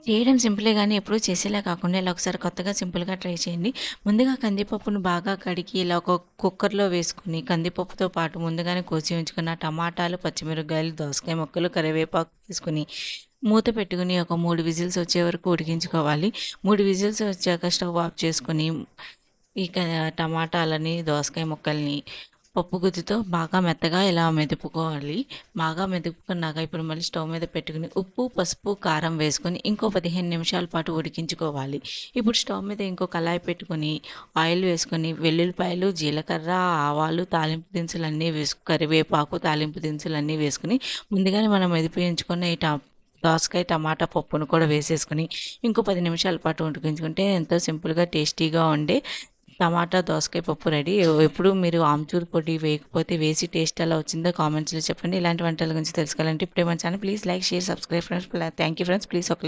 చేయడం సింపులే గానీ, ఎప్పుడూ చేసేలా కాకుండా ఇలా ఒకసారి కొత్తగా సింపుల్‌గా ట్రై చేయండి. ముందుగా కందిపప్పును బాగా కడిగి ఇలా ఒక కుక్కర్‌లో వేసుకొని, కందిపప్పుతో పాటు ముందుగానే కోసి ఉంచుకున్న టమాటాలు, పచ్చిమిరపకాయలు, దోసకాయ ముక్కలు, కరివేపాకు వేసుకొని, మూత పెట్టుకొని ఒక 3 విజిల్స్ వచ్చే వరకు ఉడికించుకోవాలి. 3 విజిల్స్ వచ్చాక స్టవ్ ఆఫ్ చేసుకొని, ఇక టమాటాలని, దోసకాయ ముక్కల్ని పప్పు గుత్తితో బాగా మెత్తగా ఇలా మెదుపుకోవాలి. బాగా మెదుపుకున్నాక ఇప్పుడు మళ్ళీ స్టవ్ మీద పెట్టుకొని ఉప్పు, పసుపు, కారం వేసుకొని ఇంకో 15 నిమిషాల పాటు ఉడికించుకోవాలి. ఇప్పుడు స్టవ్ మీద ఇంకో కళాయి పెట్టుకొని ఆయిల్ వేసుకొని వెల్లుల్లిపాయలు, జీలకర్ర, ఆవాలు, తాలింపు దినుసులన్నీ కరివేపాకు, తాలింపు దినుసులన్నీ వేసుకొని ముందుగానే మనం మెదిపి ఉంచుకున్న ఈ దోసకాయ, టమాటా పప్పును కూడా వేసేసుకొని ఇంకో 10 నిమిషాల పాటు ఉడికించుకుంటే ఎంతో సింపుల్‌గా టేస్టీగా ఉండే టమాటా, దోసకాయ పప్పు రెడీ. ఎప్పుడు మీరు ఆమ్చూర్ పొడి వేయకపోతే వేసి టేస్ట్ ఎలా వచ్చిందో కామెంట్స్‌లో చెప్పండి. ఇలాంటి వంటల గురించి తెలుసుకోవాలంటే ఇప్పుడే మన channel please like, share, subscribe friends. Thank you friends. Please ఒక లైక్